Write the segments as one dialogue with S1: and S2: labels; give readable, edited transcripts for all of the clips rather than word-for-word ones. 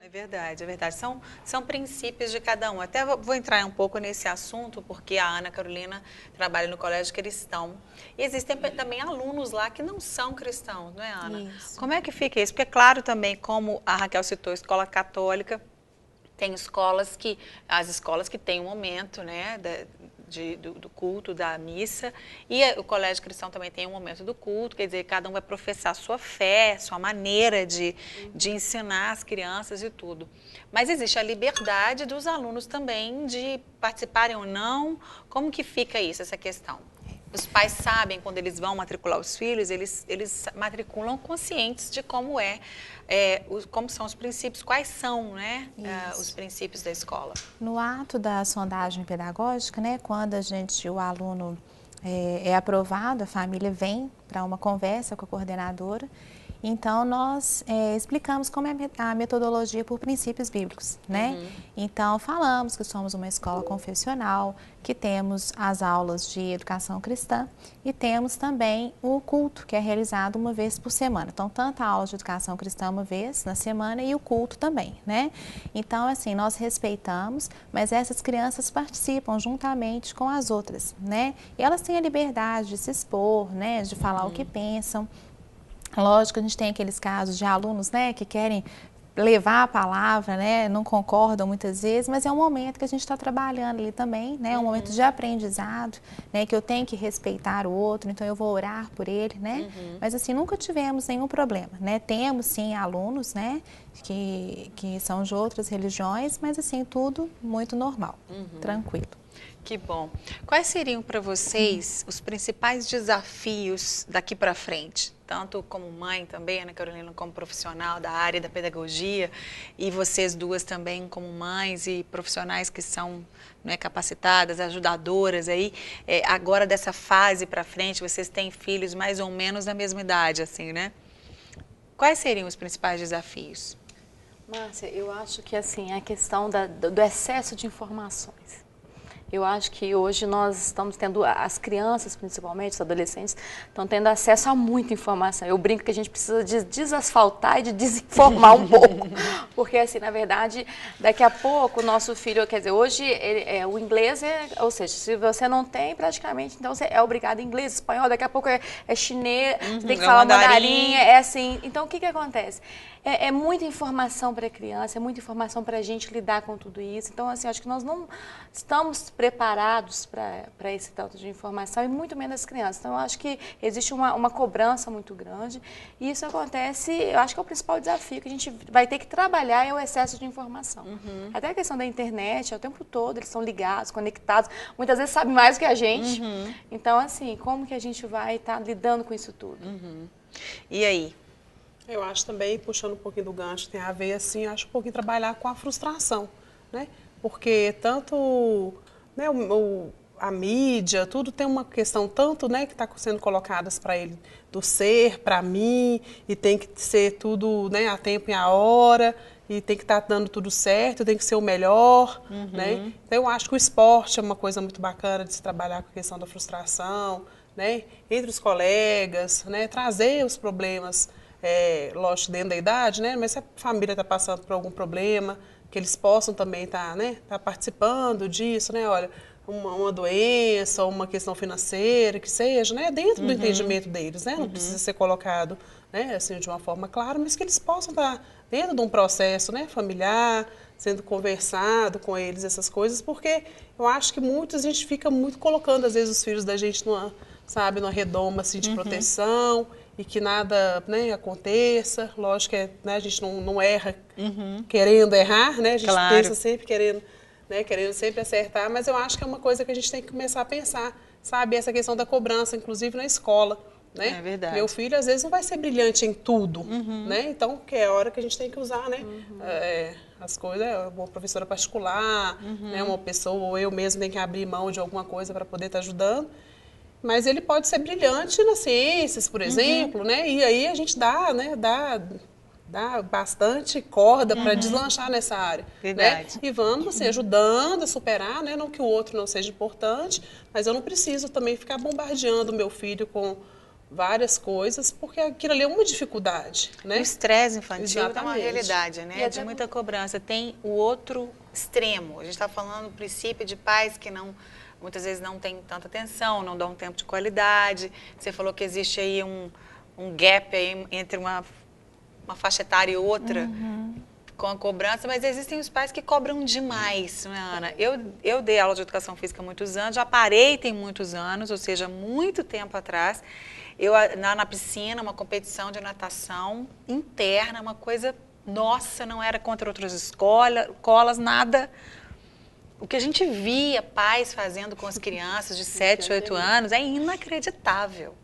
S1: É verdade, é verdade. São princípios de cada um. Até vou entrar um pouco nesse assunto, porque a Ana Carolina trabalha no colégio cristão. E existem também alunos lá que não são cristãos, não é, Ana?
S2: Isso.
S1: Como é que fica isso? Porque, é claro, também, como a Raquel citou, escola católica, tem as escolas que têm um momento, né, do culto, da missa, e o colégio cristão também tem um momento do culto, quer dizer, cada um vai professar sua fé, sua maneira de ensinar as crianças e tudo. Mas existe a liberdade dos alunos também de participarem ou não. Como que fica isso, essa questão? Os pais sabem, quando eles vão matricular os filhos, eles matriculam conscientes de como são os princípios, quais são, né, os princípios da escola.
S2: No ato da sondagem pedagógica, né, quando o aluno é aprovado, a família vem para uma conversa com a coordenadora. Então, nós explicamos como é a metodologia por princípios bíblicos, né? Então, falamos que somos uma escola confessional, que temos as aulas de educação cristã e temos também o culto, que é realizado uma vez por semana. Então, tanto a aula de educação cristã uma vez na semana e o culto também, né? Então, assim, nós respeitamos, mas essas crianças participam juntamente com as outras, né? E elas têm a liberdade de se expor, né? De falar o que pensam. Lógico, a gente tem aqueles casos de alunos, né, que querem levar a palavra, né, não concordam muitas vezes, mas é um momento que a gente está trabalhando ali também, né, um momento de aprendizado, né, que eu tenho que respeitar o outro, então eu vou orar por ele, né, mas assim, nunca tivemos nenhum problema, né, temos sim alunos, né, que são de outras religiões, mas assim, tudo muito normal, tranquilo.
S1: Que bom. Quais seriam para vocês os principais desafios daqui para frente? Tanto como mãe também, Ana Carolina, como profissional da área da pedagogia, e vocês duas também como mães e profissionais que são, né, capacitadas, ajudadoras aí. Agora dessa fase para frente, vocês têm filhos mais ou menos da mesma idade, assim, né? Quais seriam os principais desafios?
S3: Márcia, eu acho que assim, a questão do excesso de informações. Eu acho que hoje nós estamos tendo, as crianças principalmente, os adolescentes, estão tendo acesso a muita informação. Eu brinco que a gente precisa de desasfaltar e de desinformar um pouco. Porque, assim, na verdade, daqui a pouco o nosso filho, quer dizer, hoje o inglês ou seja, se você não tem praticamente, então você é obrigado em inglês, espanhol, daqui a pouco é chinês, você tem que falar mandarim, é assim. Então, o que acontece? É muita informação para a criança, é muita informação para a gente lidar com tudo isso. Então, assim, acho que nós não estamos preparados para esse tanto de informação e muito menos as crianças. Então, eu acho que existe uma cobrança muito grande e isso acontece, eu acho que é o principal desafio que a gente vai ter que trabalhar é o excesso de informação. Até a questão da internet, o tempo todo eles estão ligados, conectados, muitas vezes sabem mais que a gente. Então, assim, como que a gente vai estar lidando com isso tudo?
S1: E aí?
S4: Eu acho também, puxando um pouquinho do gancho, tem a ver, assim, acho um pouquinho trabalhar com a frustração, né? Porque tanto, né, a mídia, tudo tem uma questão tanto, né, que está sendo colocadas para ele, do ser, para mim, e tem que ser tudo, né, a tempo e a hora, e tem que estar dando tudo certo, tem que ser o melhor, né? Então, eu acho que o esporte é uma coisa muito bacana de se trabalhar com a questão da frustração, né, entre os colegas, né, trazer os problemas, lógico, dentro da idade, né? Mas se a família está passando por algum problema, que eles possam também estar, né, participando disso, né? Olha, uma doença ou uma questão financeira, que seja, né? Dentro do entendimento deles, né? Não precisa ser colocado, né, assim, de uma forma clara, mas que eles possam estar dentro de um processo, né, familiar, sendo conversado com eles, essas coisas, porque eu acho que a gente fica muito colocando, às vezes, os filhos da gente numa redoma, assim, de proteção, e que nada, né, aconteça. Lógico que né, a gente não erra querendo errar, né? A gente pensa sempre querendo sempre acertar, mas eu acho que é uma coisa que a gente tem que começar a pensar, sabe? Essa questão da cobrança, inclusive na escola, né?
S1: É verdade.
S4: Meu filho, às vezes, não vai ser brilhante em tudo, né? Então, que é a hora que a gente tem que usar, né? As coisas, uma professora particular, né? Uma pessoa, ou eu mesmo tenho que abrir mão de alguma coisa para poder estar ajudando. Mas ele pode ser brilhante nas ciências, por exemplo, né? E aí a gente dá bastante corda para deslanchar nessa área.
S1: Verdade.
S4: Né? E vamos assim, ajudando a superar, né? Não que o outro não seja importante, mas eu não preciso também ficar bombardeando o meu filho com várias coisas, porque aquilo ali é uma dificuldade, né?
S1: O estresse infantil é uma
S4: Exatamente.
S1: realidade, né?
S3: E
S1: De muita cobrança. Tem o outro extremo. A gente está falando do princípio de pais que não, muitas vezes não têm tanta atenção, não dão tempo de qualidade. Você falou que existe aí um gap aí entre uma faixa etária e outra. Com a cobrança, mas existem os pais que cobram demais, né, Ana? Eu dei aula de educação física há muitos anos, já parei tem muitos anos, ou seja, muito tempo atrás. Eu, na piscina, uma competição de natação interna, uma coisa, nossa, não era contra outras escolas, nada. O que a gente via pais fazendo com as crianças de 7, 8 anos é inacreditável.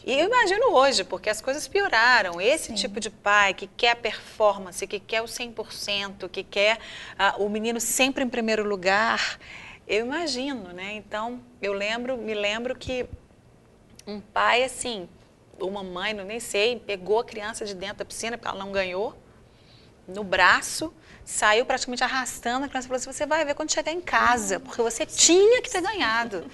S1: E eu imagino hoje, porque as coisas pioraram. Esse tipo de pai que quer performance, que quer o 100%, que quer o menino sempre em primeiro lugar, eu imagino, né? Então, me lembro que um pai, assim, uma mãe, não nem sei, pegou a criança de dentro da piscina, porque ela não ganhou, no braço, saiu praticamente arrastando a criança e falou assim, você vai ver quando chegar em casa, porque você tinha que ter ganhado.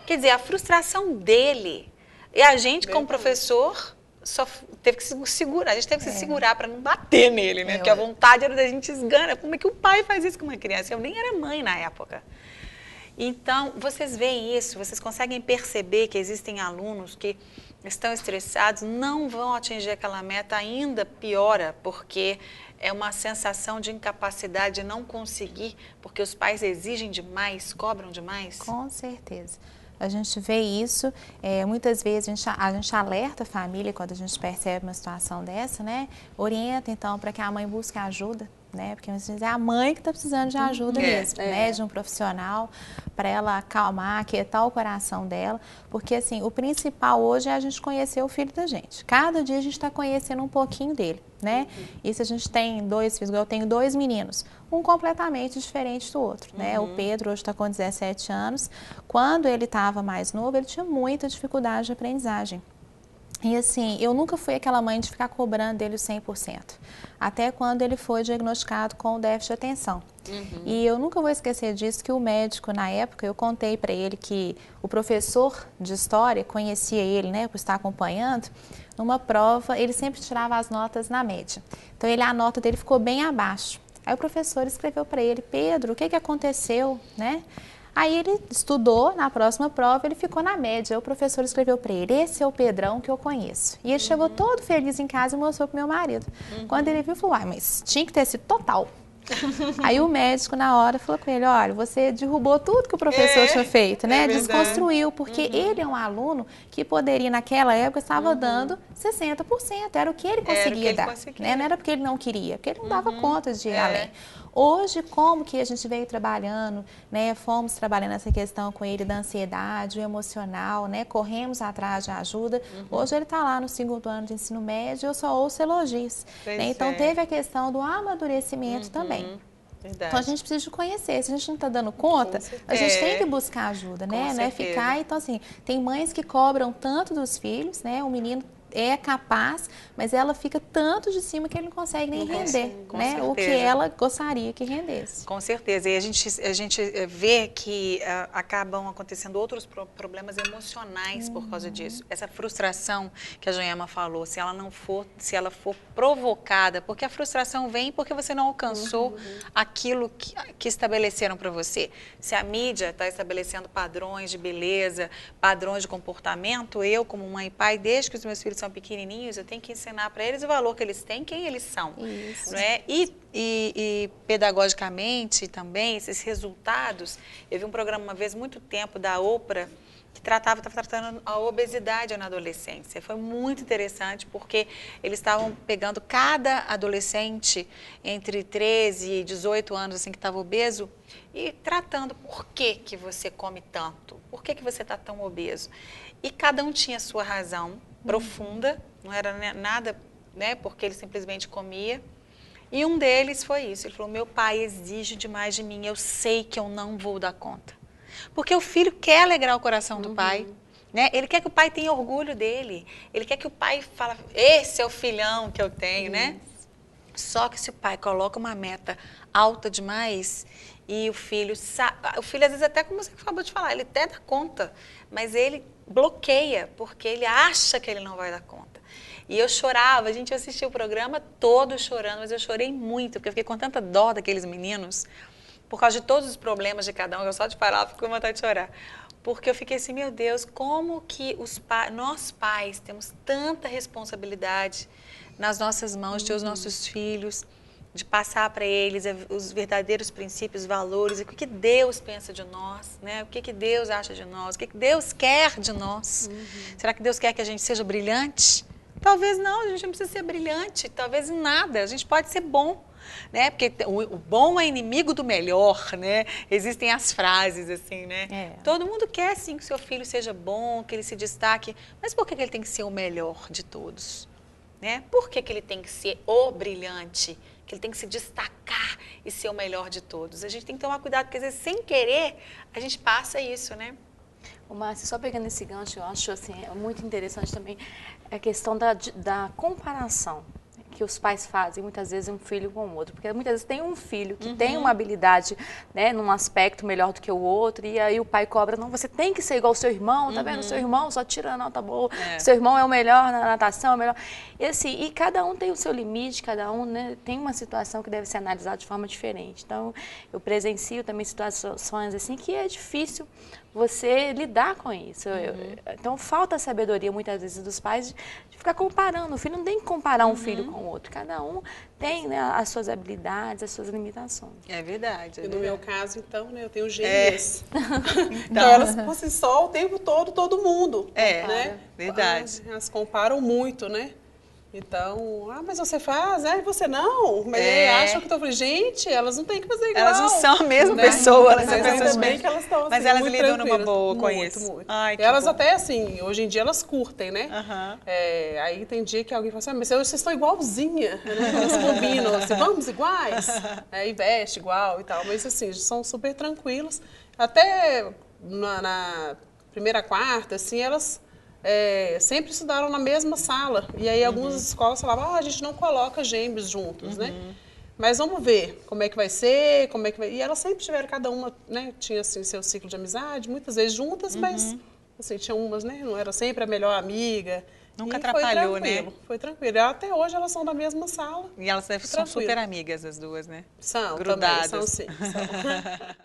S1: Quer dizer, a frustração dele... E a gente, como professor, só teve que se segurar. A gente teve que se segurar para não bater nele, né? Porque a vontade era da gente esgana. Como é que o pai faz isso com uma criança? Eu nem era mãe na época. Então, vocês veem isso, vocês conseguem perceber que existem alunos que estão estressados, não vão atingir aquela meta, ainda piora, porque é uma sensação de incapacidade de não conseguir, porque os pais exigem demais, cobram demais?
S2: Com certeza. A gente vê isso, muitas vezes a gente alerta a família quando a gente percebe uma situação dessa, né? Orienta, então, para que a mãe busque ajuda, né? Porque às vezes é a mãe que está precisando de ajuda mesmo, né? De um profissional, para ela acalmar, aquietar o coração dela. Porque, assim, o principal hoje é a gente conhecer o filho da gente. Cada dia a gente está conhecendo um pouquinho dele, né? E se a gente tem 2 filhos, eu tenho 2 meninos, um completamente diferente do outro, né? O Pedro hoje está com 17 anos. Quando ele estava mais novo, ele tinha muita dificuldade de aprendizagem. E assim, eu nunca fui aquela mãe de ficar cobrando dele o 100%. Até quando ele foi diagnosticado com déficit de atenção. E eu nunca vou esquecer disso, que o médico, na época, eu contei para ele que o professor de história conhecia ele, né, por estar acompanhando. Numa prova, ele sempre tirava as notas na média. Então, a nota dele ficou bem abaixo. Aí o professor escreveu para ele, Pedro, o que aconteceu, né? Aí ele estudou, na próxima prova ele ficou na média. O professor escreveu para ele, esse é o Pedrão que eu conheço. E ele chegou todo feliz em casa e mostrou pro meu marido. Quando ele viu, falou, mas tinha que ter sido total. Aí o médico, na hora, falou com ele, olha, você derrubou tudo que o professor tinha feito, né? Desconstruiu, porque ele é um aluno que poderia, naquela época, estava dando 60%. Era o que ele conseguia dar. Né? Não era porque ele não queria, porque ele não dava conta de ir além. Hoje, como que a gente veio trabalhando, né? Fomos trabalhando essa questão com ele da ansiedade, o emocional, né? Corremos atrás de ajuda. Hoje ele está lá no 2º ano de ensino médio, eu só ouço elogios. Né? Então teve a questão do amadurecimento também.
S1: Verdade.
S2: Então a gente precisa de conhecer. Se a gente não está dando conta, a gente tem que buscar ajuda, né? Não é ficar. Então, assim, tem mães que cobram tanto dos filhos, né? O menino é capaz, mas ela fica tanto de cima que ele não consegue nem render, né? O que ela gostaria que rendesse.
S1: Com certeza. E a gente vê que acabam acontecendo outros problemas emocionais por causa disso. Essa frustração que a Joelma falou, se ela for provocada, porque a frustração vem porque você não alcançou aquilo que estabeleceram para você. Se a mídia está estabelecendo padrões de beleza, padrões de comportamento, eu como mãe e pai, desde que os meus filhos são pequenininhos, eu tenho que ensinar para eles o valor que eles têm, quem eles são. Isso. Não é? E pedagogicamente também, esses resultados, eu vi um programa uma vez, muito tempo, da Oprah, que estava tratando a obesidade na adolescência. Foi muito interessante, porque eles estavam pegando cada adolescente entre 13 e 18 anos, assim, que estava obeso, e tratando por que você come tanto, por que você está tão obeso. E cada um tinha a sua razão profunda, não era nada, né, porque ele simplesmente comia. E um deles foi isso, ele falou, meu pai exige demais de mim, eu sei que eu não vou dar conta. Porque o filho quer alegrar o coração do pai, né? Ele quer que o pai tenha orgulho dele, ele quer que o pai fale, esse é o filhão que eu tenho, né? Só que se o pai coloca uma meta alta demais e o filho às vezes até como você acabou de falar, ele até dá conta, mas ele bloqueia porque ele acha que ele não vai dar conta. E eu chorava, a gente assistiu o programa todo chorando, mas eu chorei muito, porque eu fiquei com tanta dó daqueles meninos, por causa de todos os problemas de cada um, eu só de parar fico com vontade de chorar. Porque eu fiquei assim, meu Deus, como que nós pais temos tanta responsabilidade nas nossas mãos de ter os nossos filhos, de passar para eles os verdadeiros princípios, valores, o que Deus pensa de nós, né? O que Deus acha de nós, o que Deus quer de nós. Será que Deus quer que a gente seja brilhante? Talvez não, a gente não precisa ser brilhante, talvez em nada, a gente pode ser bom. Né? Porque o bom é inimigo do melhor, né? Existem as frases assim, né? Todo mundo quer sim que o seu filho seja bom, que ele se destaque, mas por que ele tem que ser o melhor de todos? Né? Por que ele tem que ser o brilhante? Que ele tem que se destacar e ser o melhor de todos? A gente tem que tomar cuidado, porque às vezes sem querer a gente passa isso, né?
S3: Ô, Márcia, só pegando esse gancho, eu acho assim, muito interessante também a questão da comparação que os pais fazem, muitas vezes, um filho com o outro. Porque muitas vezes tem um filho que tem uma habilidade, né, num aspecto melhor do que o outro, e aí o pai cobra, não, você tem que ser igual ao seu irmão, tá vendo? Seu irmão só tira nota boa, seu irmão é o melhor na natação, é o melhor. E assim, e cada um tem o seu limite, cada um, né, tem uma situação que deve ser analisada de forma diferente. Então, eu presencio também situações assim que é difícil você lidar com isso. Então, falta a sabedoria, muitas vezes, dos pais de ficar comparando. O filho não tem que comparar um filho com o outro. Cada um tem, né, as suas habilidades, as suas limitações.
S1: É verdade.
S4: E no meu caso, então, né, eu tenho gêmeas. Então, elas por si só, o tempo todo mundo. Né?
S1: Verdade.
S4: Elas comparam muito, né? Então, mas você faz, você não. Mas acham que eu falei, gente, elas não têm que fazer igual.
S1: Elas não são a mesma pessoa, elas são pessoas
S4: bem que elas estão assim,
S1: mas elas
S4: muito
S1: lidam numa boa com
S4: muito,
S1: isso.
S4: Muito.
S1: Ai,
S4: elas
S1: bom.
S4: até assim, hoje em dia elas curtem, né? Aí tem dia que alguém fala assim, mas vocês estão igualzinha, né? Elas combinam, assim, vamos iguais? E veste igual e tal. Mas assim, são super tranquilas. Até na primeira, quarta, assim, elas sempre estudaram na mesma sala. E aí algumas escolas falavam, a gente não coloca gêmeos juntos, né? Mas vamos ver como é que vai ser, como é que vai... E elas sempre tiveram, cada uma, né, tinha assim, seu ciclo de amizade, muitas vezes juntas, mas assim, tinha umas, né, não era sempre a melhor amiga.
S1: Nunca atrapalhou, né?
S4: Foi tranquilo. Até hoje elas são da mesma sala.
S1: E elas são super amigas, as duas, né?
S4: São,
S1: grudadas.
S4: também, são sim. São.